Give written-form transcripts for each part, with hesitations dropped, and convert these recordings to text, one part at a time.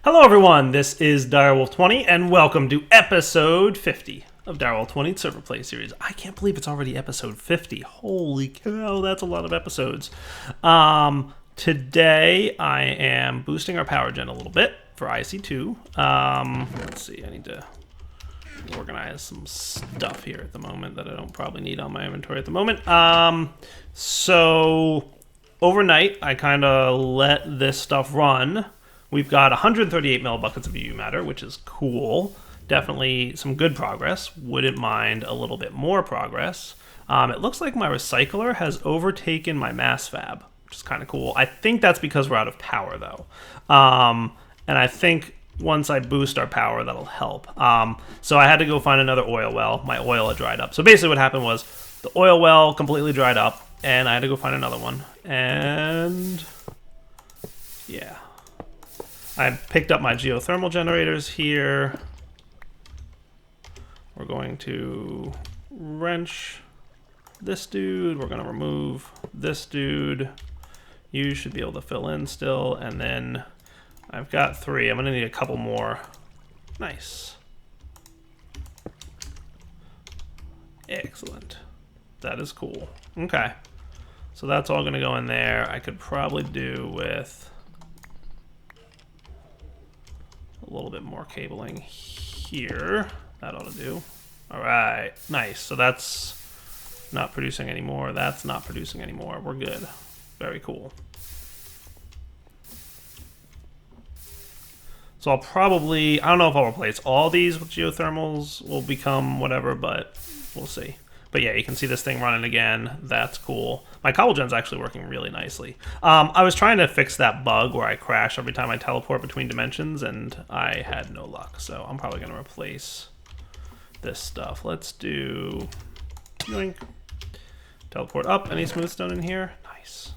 Hello everyone, this is Direwolf20 and welcome to episode 50 of Direwolf20's ServerPlay series. I can't believe it's already episode 50. Holy cow, that's a lot of episodes. Today I am boosting our power gen a little bit for IC2. Let's see, I need to organize some stuff here at the moment that I don't probably need on my inventory at the moment. So overnight I kind of let this stuff run. We've got 138 millibuckets of UU matter, which is cool. Definitely some good progress. Wouldn't mind a little bit more progress. It looks like my recycler has overtaken my mass fab, which is kind of cool. I think that's because we're out of power, though. And I think once I boost our power, that'll help. So I had to go find another oil well. My oil had dried up. So basically what happened was the oil well completely dried up, and I had to go find another one. And yeah. I picked up my geothermal generators here. We're going to wrench this dude. We're going to remove this dude. You should be able to fill in still. And then I've got 3. I'm going to need a couple more. Nice. Excellent. That is cool. Okay. So that's all going to go in there. I could probably do with a little bit more cabling here. That ought to do. All right, nice. So that's not producing anymore. That's not producing anymore. We're good. Very cool. So I'll probably, I don't know if I'll replace all these with geothermals. Will become whatever, but we'll see. But yeah, you can see this thing running again. That's cool. My cobble gen's actually working really nicely. I was trying to fix that bug where I crash every time I teleport between dimensions, and I had no luck. So I'm probably going to replace this stuff. Let's do yoink. Teleport up. Any smooth stone in here? Nice.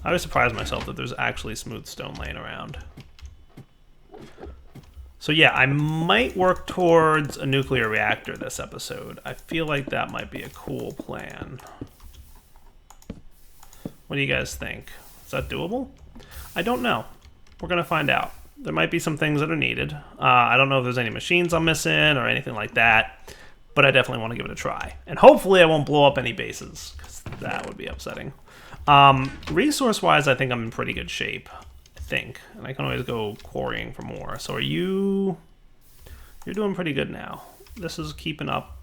I always surprise myself that there's actually smooth stone laying around. So yeah, I might work towards a nuclear reactor this episode. I feel like that might be a cool plan. What do you guys think? Is that doable? I don't know. We're going to find out. There might be some things that are needed. I don't know if there's any machines I'm missing or anything like that, but I definitely want to give it a try. And hopefully I won't blow up any bases, because that would be upsetting. Resource-wise, I think I'm in pretty good shape. And I can always go quarrying for more. So you're doing pretty good now. This is keeping up.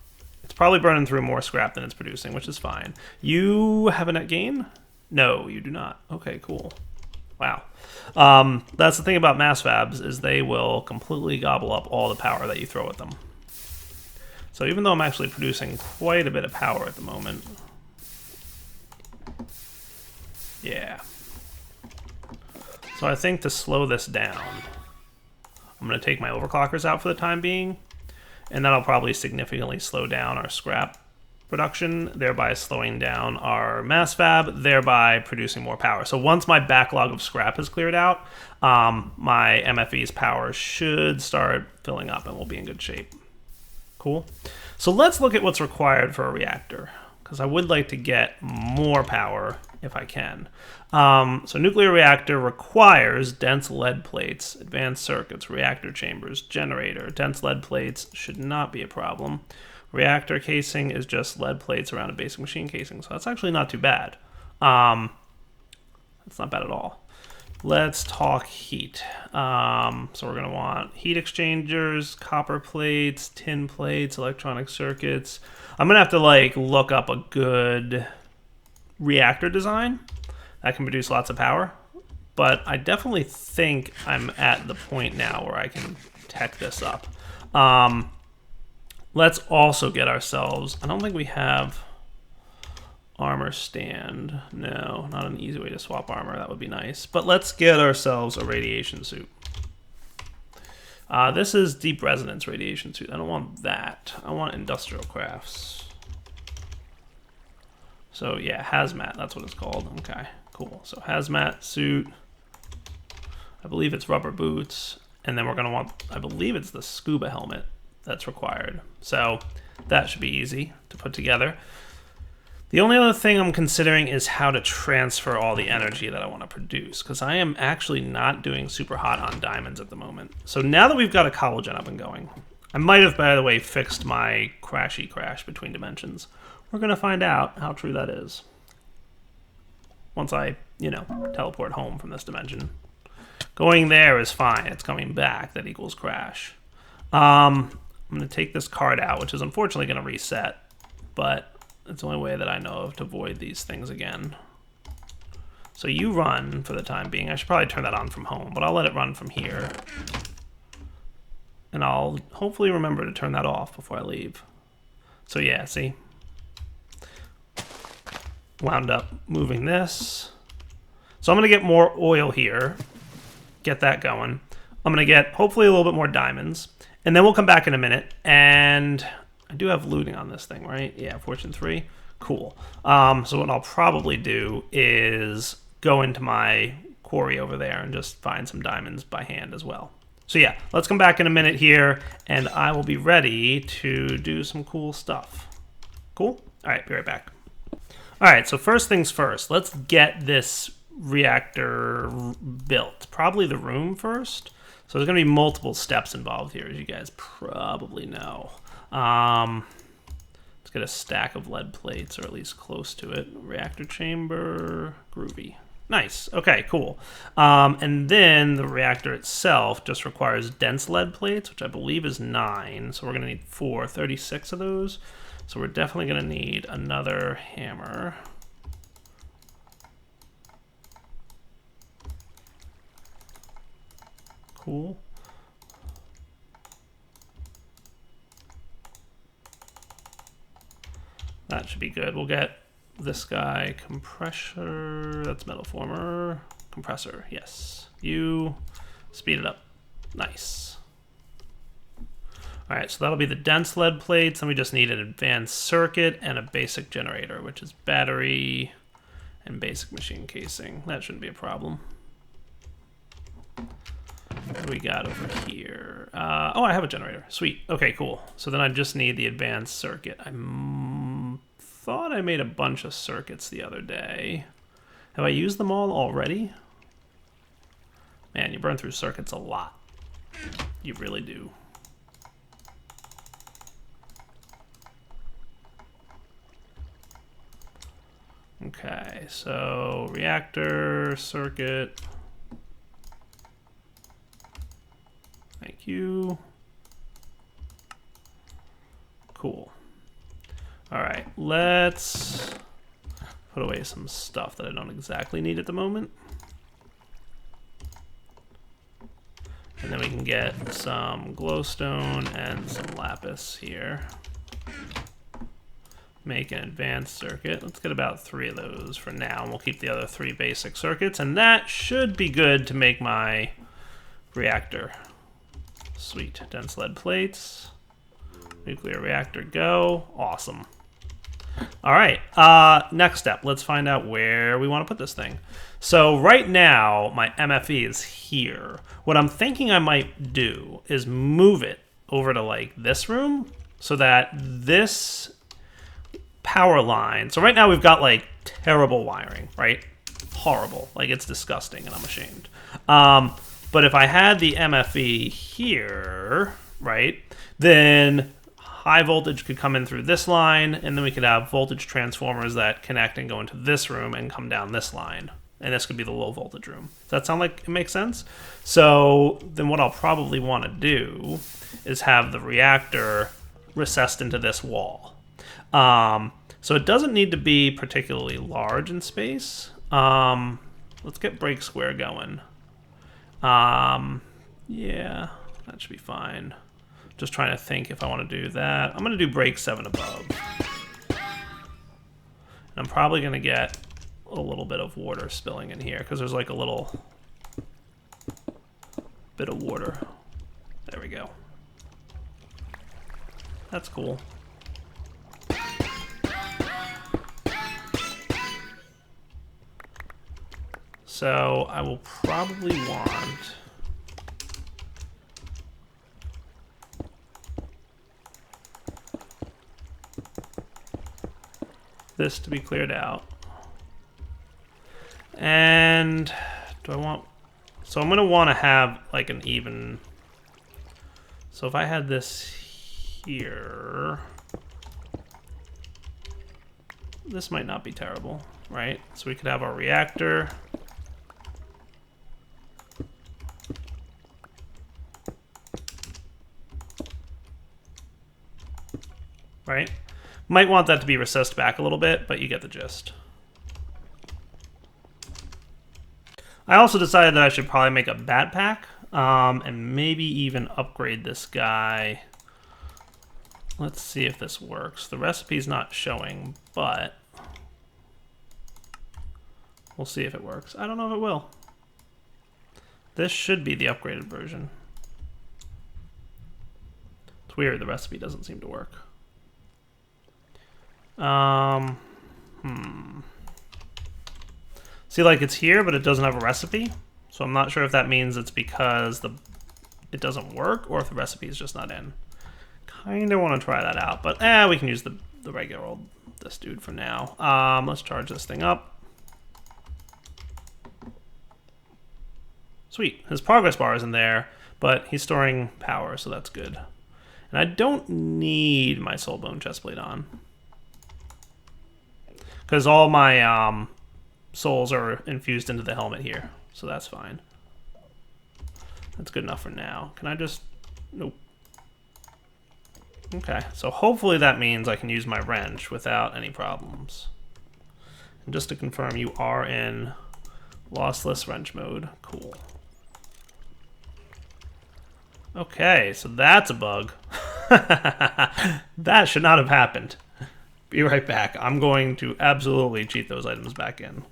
It's probably burning through more scrap than it's producing, which is fine. You have a net gain? No, you do not. Okay, cool. Wow. That's the thing about mass fabs, is they will completely gobble up all the power that you throw at them. So even though I'm actually producing quite a bit of power at the moment. Yeah. So I think to slow this down, I'm going to take my overclockers out for the time being, and that'll probably significantly slow down our scrap production, thereby slowing down our mass fab, thereby producing more power. So once my backlog of scrap is cleared out, my MFE's power should start filling up and we'll be in good shape. Cool. So let's look at what's required for a reactor, because I would like to get more power if I can. So nuclear reactor requires dense lead plates, advanced circuits, reactor chambers, generator. Dense lead plates should not be a problem. Reactor casing is just lead plates around a basic machine casing, so that's actually not too bad. That's not bad at all. Let's talk heat. So we're going to want heat exchangers, copper plates, tin plates, electronic circuits. I'm going to have to look up a good reactor design that can produce lots of power, but I definitely think I'm at the point now where I can tech this up. Let's also get ourselves, I don't think we have armor stand. No, not an easy way to swap armor. That would be nice, but let's get ourselves a radiation suit. This is deep resonance radiation suit. I don't want that. I want industrial crafts. So yeah, hazmat, that's what it's called. Okay, cool. So hazmat suit, I believe it's rubber boots, and then we're gonna want, I believe it's the scuba helmet that's required. So that should be easy to put together. The only other thing I'm considering is how to transfer all the energy that I want to produce, because I am actually not doing super hot on diamonds at the moment. So now that we've got a college gen up and going, I might have, by the way, fixed my crashy crash between dimensions. We're going to find out how true that is once I, you know, teleport home from this dimension. Going there is fine. It's coming back that equals crash. I'm going to take this card out, which is unfortunately going to reset, but it's the only way that I know of to avoid these things again. So you run for the time being. I should probably turn that on from home, but I'll let it run from here. And I'll hopefully remember to turn that off before I leave. So yeah, see? Wound up moving this. So I'm going to get more oil here. Get that going. I'm going to get hopefully a little bit more diamonds. And then we'll come back in a minute. And I do have looting on this thing, right? Yeah, Fortune 3. Cool. So what I'll probably do is go into my quarry over there and just find some diamonds by hand as well. So yeah, let's come back in a minute here, and I will be ready to do some cool stuff. Cool? All right, be right back. All right, so first things first, let's get this reactor built. Probably the room first. So there's going to be multiple steps involved here, as you guys probably know. Let's get a stack of lead plates, or at least close to it. Reactor chamber, groovy. Nice. Okay, cool. And then the reactor itself just requires dense lead plates, which I believe is 9. So we're going to need 36 of those. So we're definitely going to need another hammer. Cool. That should be good. We'll get this guy, compressor, that's metal former, compressor, yes. You speed it up. Nice. All right, so that'll be the dense lead plates. Then we just need an advanced circuit and a basic generator, which is battery and basic machine casing. That shouldn't be a problem. What do we got over here? Oh, I have a generator. Sweet. Okay, cool. So then I just need the advanced circuit. I thought I made a bunch of circuits the other day. Have I used them all already? Man, you burn through circuits a lot. You really do. Okay, so reactor, circuit. Thank you. Cool. All right, let's put away some stuff that I don't exactly need at the moment. And then we can get some glowstone and some lapis here. Make an advanced circuit. Let's get about 3 of those for now, and we'll keep the other 3 basic circuits, and that should be good to make my reactor. Sweet. Dense lead plates. Nuclear reactor go. Awesome. All right, next step. Let's find out where we want to put this thing. So right now, my MFE is here. What I'm thinking I might do is move it over to like this room so that this power line. So right now we've got like terrible wiring, right? Horrible. Like it's disgusting and I'm ashamed. But if I had the MFE here, right, then high voltage could come in through this line, and then we could have voltage transformers that connect and go into this room and come down this line. And this could be the low voltage room. Does that sound like it makes sense? So then what I'll probably want to do is have the reactor recessed into this wall. So it doesn't need to be particularly large in space. Let's get break square going. Yeah, that should be fine. Just trying to think if I want to do that. I'm going to do break 7 above. And I'm probably going to get a little bit of water spilling in here because there's like a little bit of water. There we go. That's cool. So I will probably want this to be cleared out. And do I want... So I'm going to want to have like an even... So if I had this here... This might not be terrible, right? So we could have our reactor. Right? Might want that to be recessed back a little bit, but you get the gist. I also decided that I should probably make a bat pack, and maybe even upgrade this guy. Let's see if this works. The recipe's not showing, but we'll see if it works. I don't know if it will. This should be the upgraded version. It's weird, the recipe doesn't seem to work. See, like, it's here, but it doesn't have a recipe. So I'm not sure if that means it's because it doesn't work, or if the recipe is just not in. Kind of want to try that out, but we can use the regular old this dude for now. Let's charge this thing up. Sweet. His progress bar isn't there, but he's storing power, so that's good. And I don't need my soulbone chestplate on, because all my souls are infused into the helmet here, so that's fine. That's good enough for now. Can I just... Nope. Okay, so hopefully that means I can use my wrench without any problems. And just to confirm, you are in lossless wrench mode. Cool. Okay, so that's a bug. That should not have happened. Be right back. I'm going to absolutely cheat those items back in.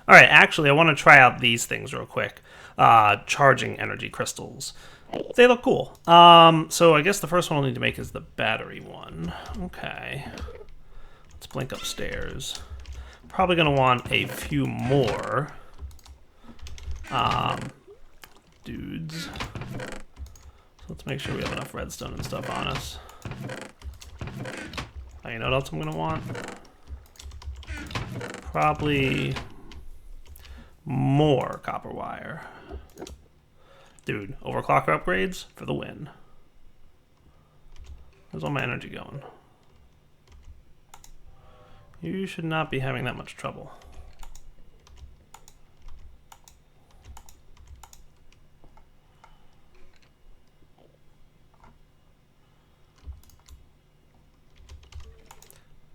All right, actually, I want to try out these things real quick. Charging energy crystals. They look cool. So I guess the first one I'll need to make is the battery one. Okay. Let's blink upstairs. Probably going to want a few more dudes. So let's make sure we have enough redstone and stuff on us. Oh, you know what else I'm going to want? Probably more copper wire. Dude, overclocker upgrades for the win. Where's all my energy going? You should not be having that much trouble.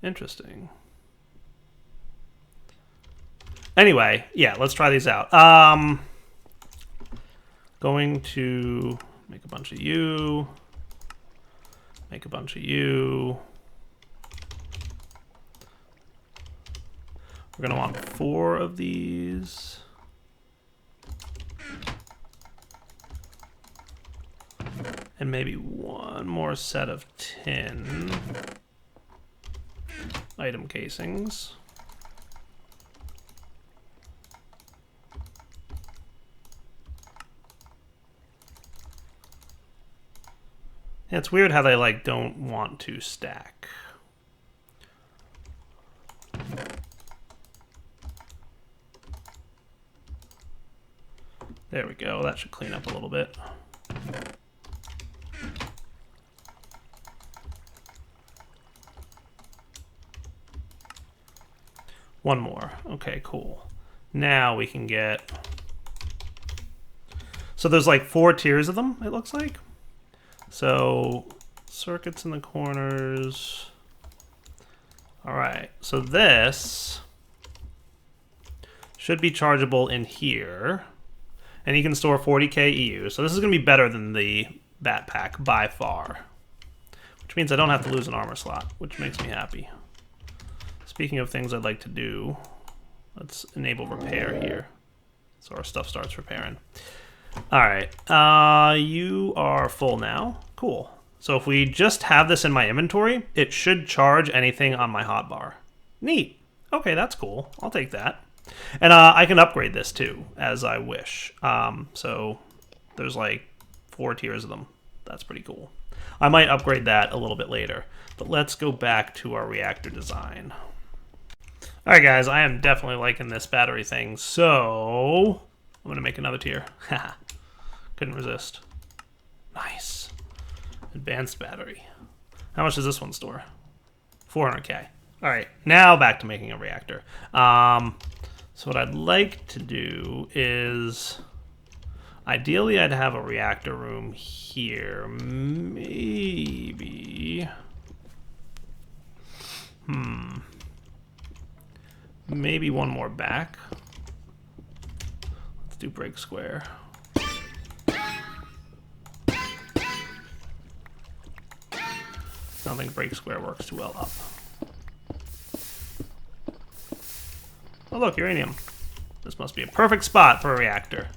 Interesting. Anyway, yeah, let's try these out. Going to make a bunch of you. Make a bunch of you. We're going to want 4 of these. And maybe 1 more set of tin item casings. Yeah, it's weird how they like don't want to stack. There we go. That should clean up a little bit. One more. Okay, cool. Now we can get... So there's like 4 tiers of them, it looks like. So circuits in the corners. All right, so this should be chargeable in here. And you can store 40k EU. So this is going to be better than the bat pack by far. Which means I don't have to lose an armor slot, which makes me happy. Speaking of things I'd like to do, let's enable repair here. So our stuff starts repairing. All right, you are full now. Cool. So if we just have this in my inventory, it should charge anything on my hotbar. Neat. Okay, that's cool. I'll take that. And I can upgrade this too, as I wish. So there's like 4 tiers of them. That's pretty cool. I might upgrade that a little bit later. But let's go back to our reactor design. All right, guys, I am definitely liking this battery thing, so I'm gonna make another tier. Haha, couldn't resist. Nice. Advanced battery. How much does this one store? 400K. All right, now back to making a reactor. So what I'd like to do is, ideally I'd have a reactor room here. Maybe. Maybe one more back. Let's do break square. I don't think break square works too well up. Oh look, uranium. This must be a perfect spot for a reactor.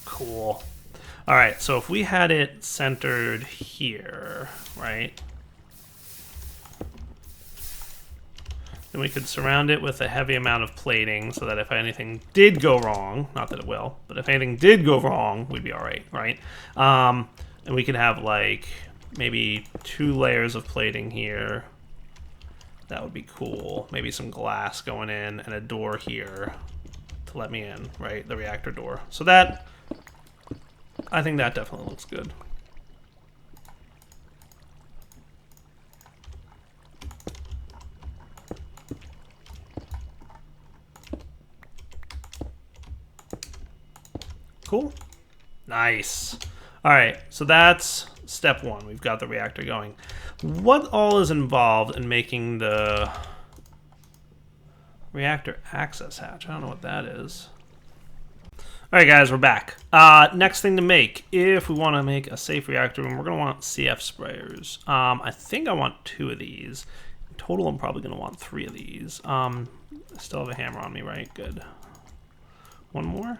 Cool. All right, so if we had it centered here, right? Then we could surround it with a heavy amount of plating so that if anything did go wrong, not that it will, but if anything did go wrong, we'd be all right, right? And we could have like maybe 2 layers of plating here. That would be cool. Maybe some glass going in and a door here to let me in, right? The reactor door. So that, I think that definitely looks good. Cool. Nice. All right, so that's step 1. We've got the reactor going. What all is involved in making the reactor access hatch? I don't know what that is. All right, guys, we're back. Next thing to make, if we want to make a safe reactor room, we're going to want CF sprayers. I think I want 2 of these. In total, I'm probably going to want 3 of these. I still have a hammer on me, right? Good. One more.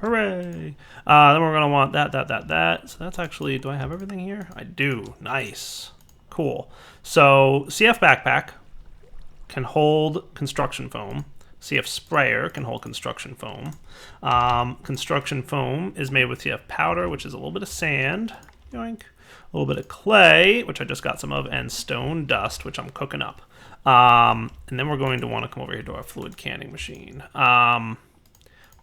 Hooray! Then we're going to want that. So that's actually, do I have everything here? I do. Nice. Cool. So CF backpack can hold construction foam. CF sprayer can hold construction foam. Construction foam is made with CF powder, which is a little bit of sand. Yoink. A little bit of clay, which I just got some of, and stone dust, which I'm cooking up. And then we're going to want to come over here to our fluid canning machine.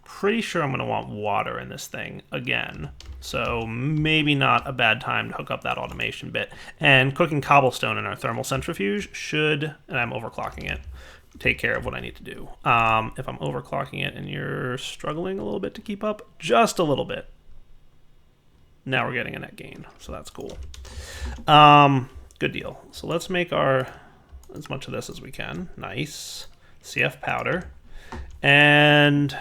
Pretty sure I'm going to want water in this thing again, so maybe not a bad time to hook up that automation bit. And cooking cobblestone in our thermal centrifuge should, and I'm overclocking it, take care of what I need to do. If I'm overclocking it and you're struggling a little bit to keep up, just a little bit, now we're getting a net gain, so that's cool. Good deal. So let's make our as much of this as we can. Nice. CF powder. And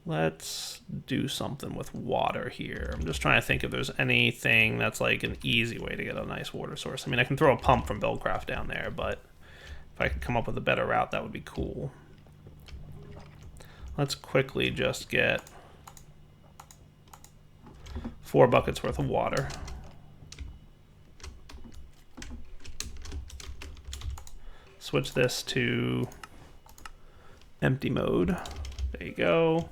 let's do something with water here. I'm just trying to think if there's anything that's like an easy way to get a nice water source. I mean, I can throw a pump from Buildcraft down there, but if I could come up with a better route, that would be cool. Let's quickly just get 4 buckets worth of water. Switch this to empty mode. There you go.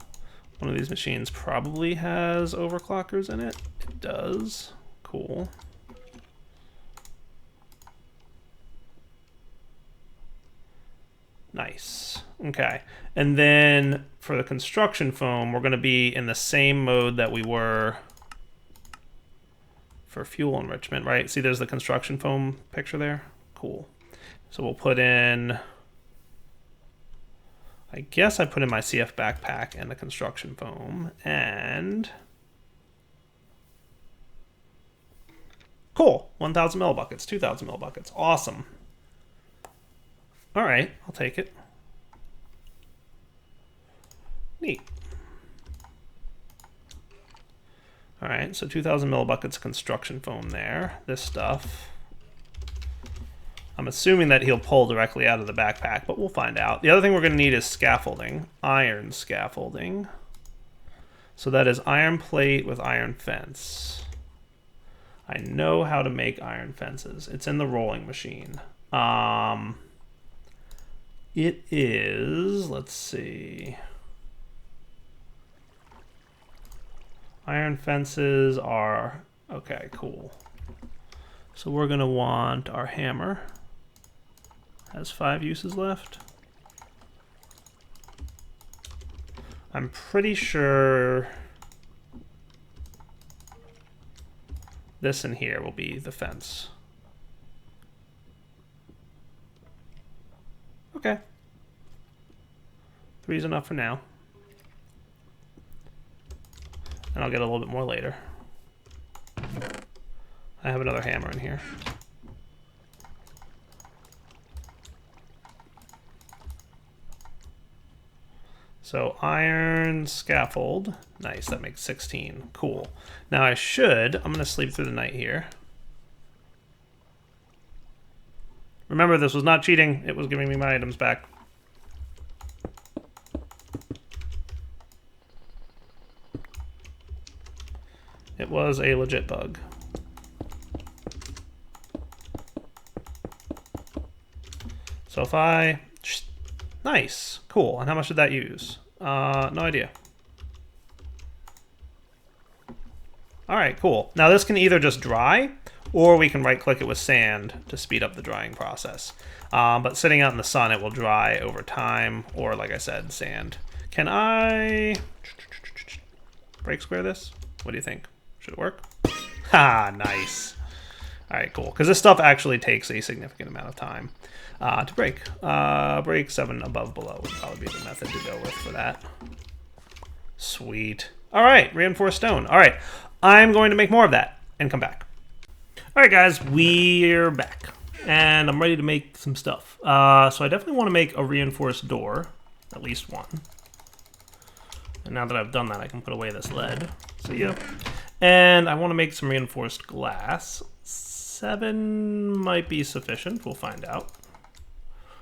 One of these machines probably has overclockers in it. It does. Cool. Nice. Okay. And then for the construction foam, we're going to be in the same mode that we were for fuel enrichment, right? See, there's the construction foam picture there. Cool. So we'll put in, I guess I put in my CF backpack and the construction foam, and cool, 1,000 millibuckets, 2,000 millibuckets, awesome. All right, I'll take it. Neat. All right, so 2,000 millibuckets of construction foam there. This stuff, I'm assuming that he'll pull directly out of the backpack, but we'll find out. The other thing we're going to need is scaffolding, iron scaffolding. So that is iron plate with iron fence. I know how to make iron fences. It's in the rolling machine. It is, let's see. Iron fences are, okay, cool. So we're going to want our hammer. Has 5 uses left. I'm pretty sure this in here will be the fence. Okay. 3 is enough for now. And I'll get a little bit more later. I have another hammer in here. So iron scaffold. Nice, that makes 16. Cool. Now I'm going to sleep through the night here. Remember, this was not cheating. It was giving me my items back. It was a legit bug. So if I... Nice. Cool. And how much did that use? No idea. All right, cool. Now this can either just dry, or we can right-click it with sand to speed up the drying process. But sitting out in the sun, it will dry over time, or like I said, sand. Can I break square this? What do you think? Should it work? Ha, nice. All right, cool. Because this stuff actually takes a significant amount of time to break. Break 7 above below would probably be the method to go with for that. Sweet. All right, reinforced stone. All right, I'm going to make more of that and come back. All right, guys, we're back. And I'm ready to make some stuff. So I definitely want to make a reinforced door, at least one. And now that I've done that, I can put away this lead. See ya. And I want to make some reinforced glass. 7 might be sufficient. We'll find out.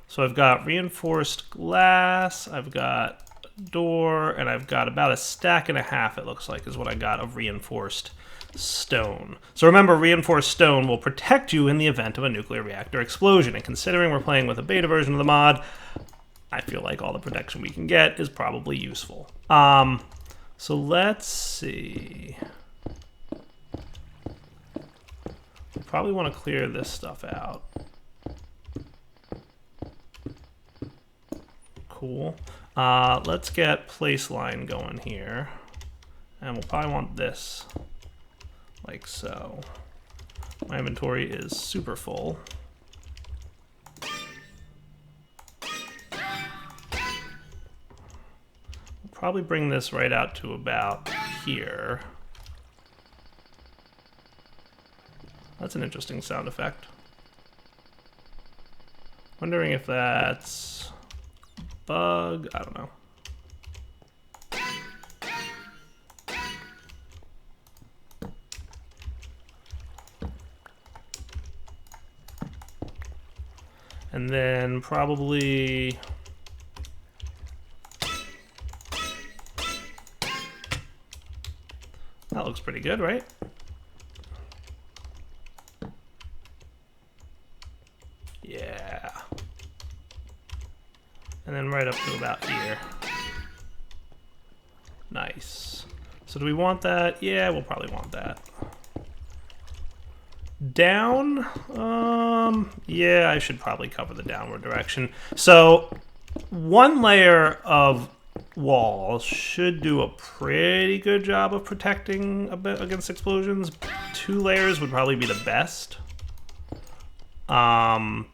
So I've got reinforced glass, I've got a door, and I've got about a stack and a half, it looks like, is what I got of reinforced stone. So remember, reinforced stone will protect you in the event of a nuclear reactor explosion. And considering we're playing with a beta version of the mod, I feel like all the protection we can get is probably useful. So let's see. We probably want to clear this stuff out. Cool. Let's get place line going here. And we'll probably want this like so. My inventory is super full. We'll probably bring this right out to about here. That's an interesting sound effect. Wondering if that's bug, I don't know. And then probably that looks pretty good, right? Yeah. And then right up to about here. Nice. So do we want that? Yeah, we'll probably want that. Down? Yeah, I should probably cover the downward direction. So 1 layer of wall should do a pretty good job of protecting a bit against explosions. 2 layers would probably be the best. So I'm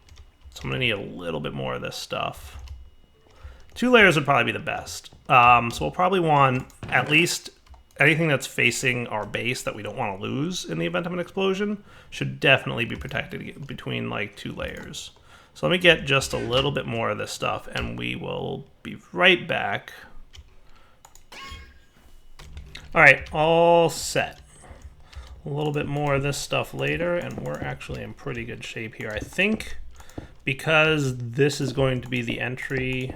gonna need a little bit more of this stuff. 2 layers would probably be the best. So we'll probably want at least anything that's facing our base that we don't want to lose in the event of an explosion should definitely be protected between like 2 layers. So let me get just a little bit more of this stuff and we will be right back. All right, all set. A little bit more of this stuff later and we're actually in pretty good shape here. I think because this is going to be the entry,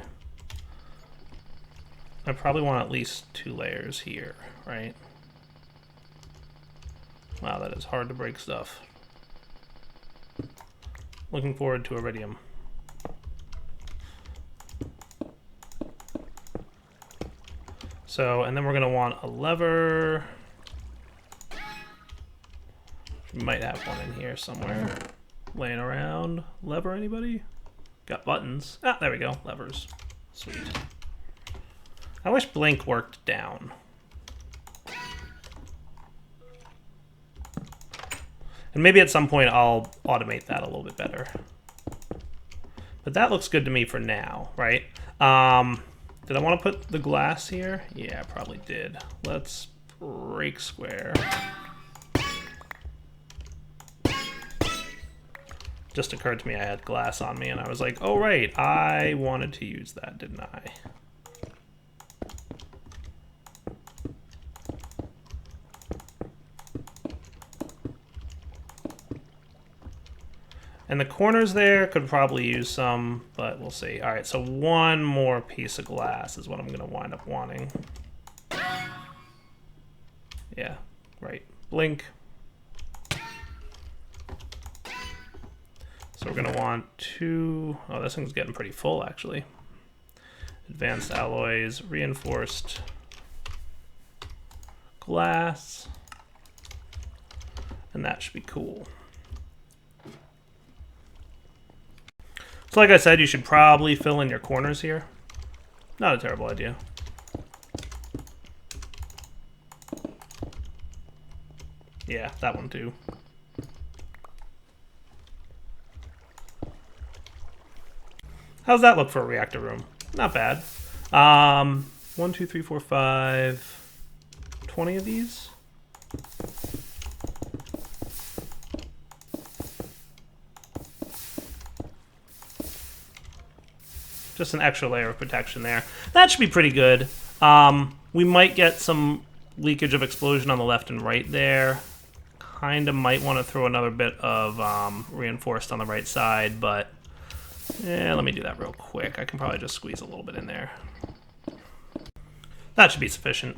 I probably want at least 2 layers here, right? Wow, that is hard to break stuff. Looking forward to Iridium. So, and then we're gonna want a lever We might have one in here somewhere. Laying around. Lever, anybody? Got buttons. Ah, there we go. Levers. Sweet. I wish blink worked down. And maybe at some point I'll automate that a little bit better. But that looks good to me for now, right? Did I want to put the glass here? Yeah, I probably did. Let's break square. Just occurred to me I had glass on me, and I was like, oh, right, I wanted to use that, didn't I? And the corners there could probably use some, but we'll see. All right, so one more piece of glass is what I'm going to wind up wanting. Yeah, right. Blink. So we're going to want two... Oh, this thing's getting pretty full, actually. Advanced alloys, reinforced glass. And that should be cool. So like I said, you should probably fill in your corners here. Not a terrible idea. Yeah, that one too. How's that look for a reactor room? Not bad. 1, 2, 3, 4, 5, 20 of these. Just an extra layer of protection there. That should be pretty good. We might get some leakage of explosion on the left and right there. Kind of might want to throw another bit of reinforced on the right side, but yeah, let me do that real quick. I can probably just squeeze a little bit in there. That should be sufficient.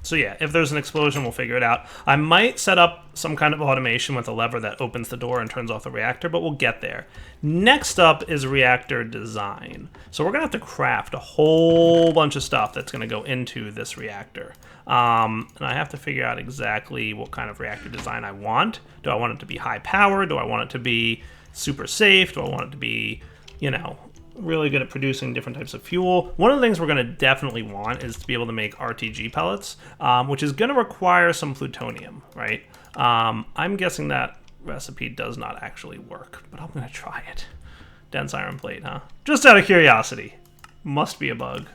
So yeah, if there's an explosion, we'll figure it out. I might set up some kind of automation with a lever that opens the door and turns off the reactor, but we'll get there. Next up is reactor design. So we're gonna have to craft a whole bunch of stuff that's gonna go into this reactor. And I have to figure out exactly what kind of reactor design I want. Do I want it to be high power? Do I want it to be super safe? Do I want it to be, you know, really good at producing different types of fuel? One of the things we're going to definitely want is to be able to make RTG pellets, which is going to require some plutonium, right? I'm guessing that recipe does not actually work, but I'm going to try it. Dense iron plate, huh? Just out of curiosity. Must be a bug.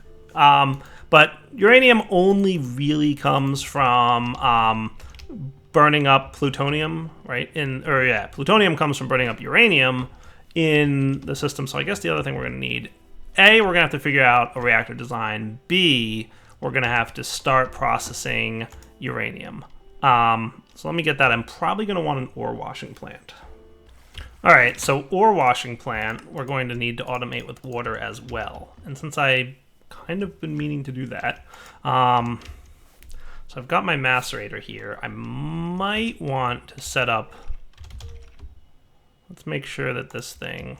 But uranium only really comes from burning up plutonium, right? Plutonium comes from burning up uranium in the system. So I guess the other thing we're going to need, A, we're going to have to figure out a reactor design. B, we're going to have to start processing uranium. So let me get that. I'm probably going to want an ore washing plant. All right, so ore washing plant, we're going to need to automate with water as well. And since I kind of been meaning to do that, so I've got my macerator here. I might want to set up, let's make sure that this thing,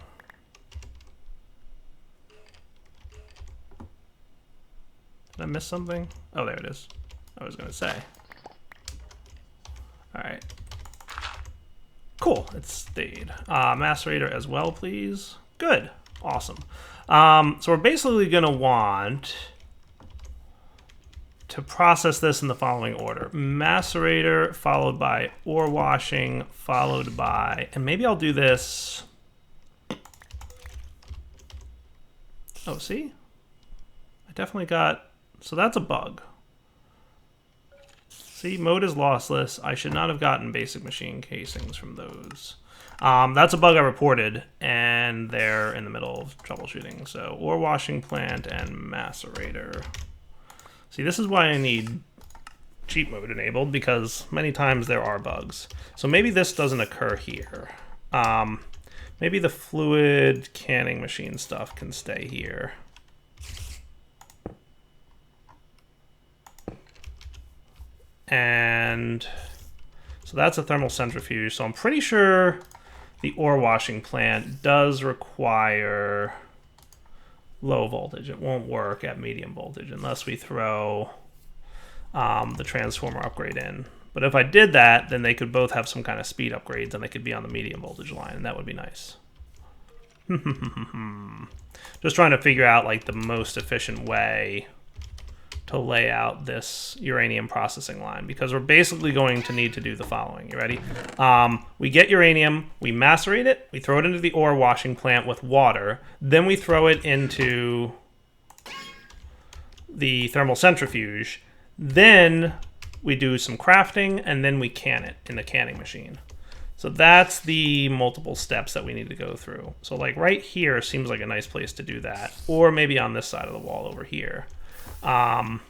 did I miss something? Oh, there it is. I was gonna say. All right. Cool, it stayed. Macerator as well, please. Good, awesome. So we're basically gonna want to process this in the following order. Macerator, followed by ore washing, followed by, and maybe I'll do this. Oh, see? I definitely got, so that's a bug. See, mode is lossless. I should not have gotten basic machine casings from those. That's a bug I reported, and they're in the middle of troubleshooting. So ore washing plant and macerator. See, this is why I need cheat mode enabled, because many times there are bugs. So maybe this doesn't occur here. Maybe the fluid canning machine stuff can stay here. And so that's a thermal centrifuge. So I'm pretty sure the ore washing plant does require low voltage. It won't work at medium voltage unless we throw the transformer upgrade in. But if I did that, then they could both have some kind of speed upgrades and they could be on the medium voltage line, and that would be nice. Just trying to figure out like the most efficient way to lay out this uranium processing line, because we're basically going to need to do the following. You ready? We get uranium, we macerate it, we throw it into the ore washing plant with water, then we throw it into the thermal centrifuge, then we do some crafting, and then we can it in the canning machine. So that's the multiple steps that we need to go through. So like right here seems like a nice place to do that, or maybe on this side of the wall over here. Some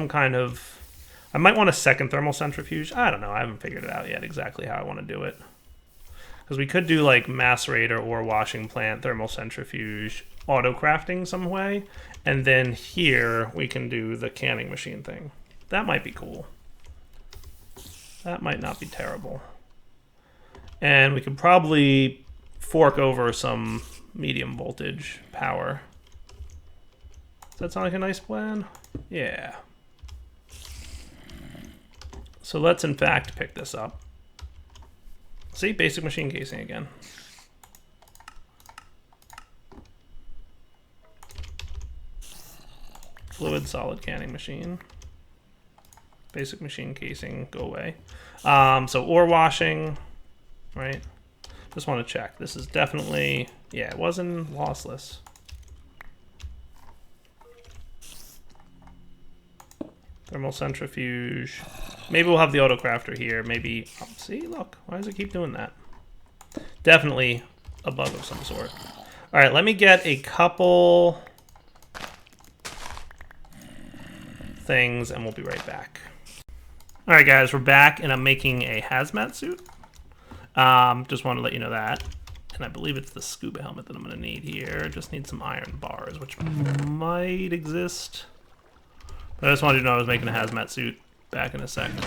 kind of, I might want a second thermal centrifuge. I don't know. I haven't figured it out yet exactly how I want to do it. Because we could do like macerator or washing plant, thermal centrifuge, auto crafting some way. And then here we can do the canning machine thing. That might be cool. That might not be terrible. And we could probably fork over some medium voltage power. Does that sound like a nice plan? Yeah. So let's in fact pick this up. See, basic machine casing again. Fluid solid canning machine. Basic machine casing, go away. So ore washing, right? Just want to check. This is definitely, yeah, it wasn't lossless. Thermal centrifuge. Maybe we'll have the auto crafter here. Maybe, oh, see, look, why does it keep doing that? Definitely a bug of some sort. All right, let me get a couple things and we'll be right back. All right, guys, we're back and I'm making a hazmat suit. Just want to let you know that. And I believe it's the scuba helmet that I'm going to need here. Just need some iron bars, which might exist. But I just wanted you to know I was making a hazmat suit. Back in a second.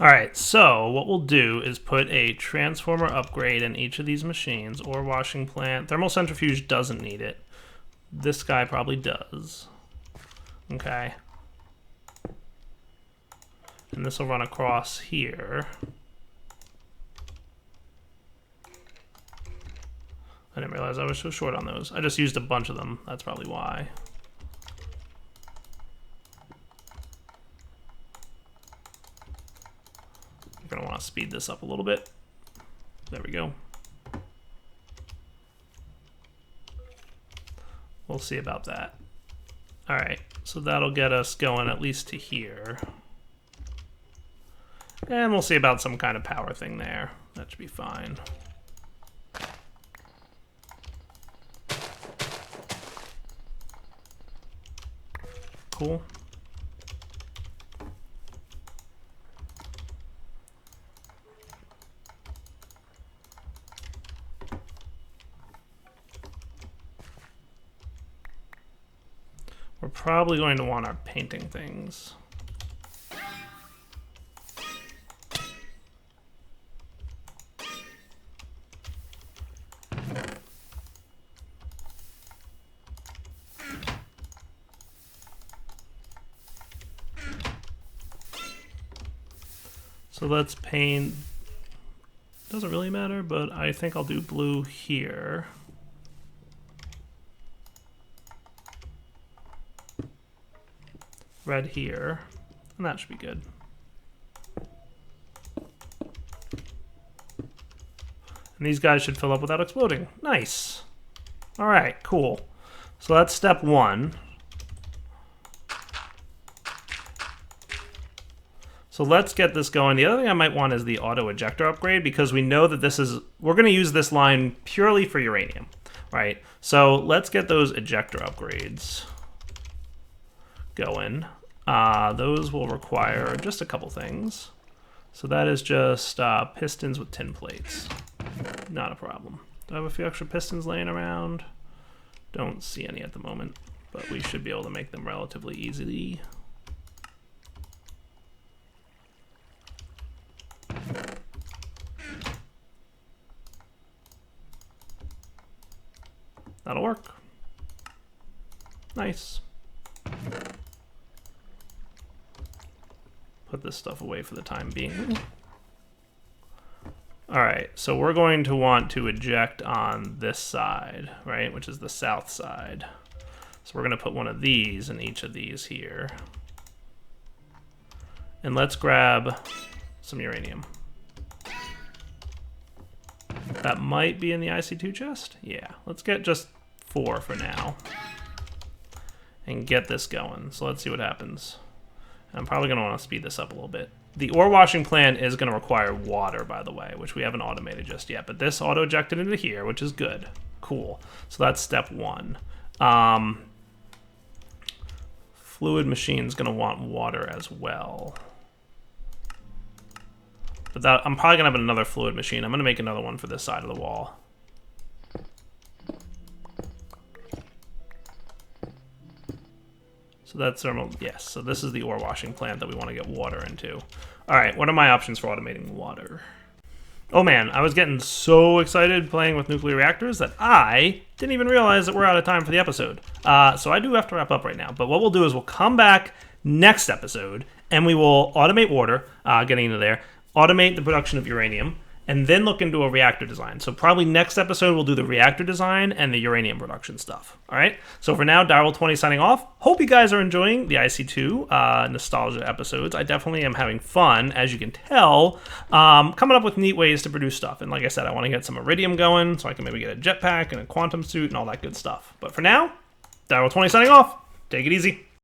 All right, so what we'll do is put a transformer upgrade in each of these machines. Ore washing plant. Thermal centrifuge doesn't need it. This guy probably does. Okay. And this will run across here. I didn't realize I was so short on those. I just used a bunch of them. That's probably why. You're going to want to speed this up a little bit. There we go. We'll see about that. All right, so that'll get us going at least to here. And we'll see about some kind of power thing there. That should be fine. Cool. We're probably going to want our painting things. So let's paint, doesn't really matter, but I think I'll do blue here. Red here, and that should be good. And these guys should fill up without exploding. Nice. All right, cool. So that's step one. So let's get this going. The other thing I might want is the auto ejector upgrade, because we know that this is, we're going to use this line purely for uranium, right? So let's get those ejector upgrades going. Those will require just a couple things. So that is just pistons with tin plates. Not a problem. Do I have a few extra pistons laying around? Don't see any at the moment, but we should be able to make them relatively easily. That'll work. Nice. put this stuff away for the time being. All right, so we're going to want to eject on this side, right, which is the south side. So we're going to put one of these in each of these here. And let's grab some uranium. That might be in the IC2 chest. Yeah, let's get just 4 for now. And get this going. So let's see what happens. I'm probably going to want to speed this up a little bit. The ore washing plant is going to require water, by the way, which we haven't automated just yet. But this auto-ejected into here, which is good. Cool. So that's step 1. Fluid machine's going to want water as well. But that, I'm probably going to have another fluid machine. I'm going to make another one for this side of the wall. So that's thermal, yes. So this is the ore washing plant that we want to get water into. All right, what are my options for automating water? Oh man, I was getting so excited playing with nuclear reactors that I didn't even realize that we're out of time for the episode. So I do have to wrap up right now. But what we'll do is we'll come back next episode and we will automate water, getting into there, automate the production of uranium, and then look into a reactor design. So probably next episode we'll do the reactor design and the uranium production stuff. All right. So for now, Direwolf20 signing off. Hope you guys are enjoying the IC2 nostalgia episodes. I definitely am having fun, as you can tell, coming up with neat ways to produce stuff. And like I said, I want to get some iridium going so I can maybe get a jetpack and a quantum suit and all that good stuff. But for now, Direwolf20 signing off. Take it easy.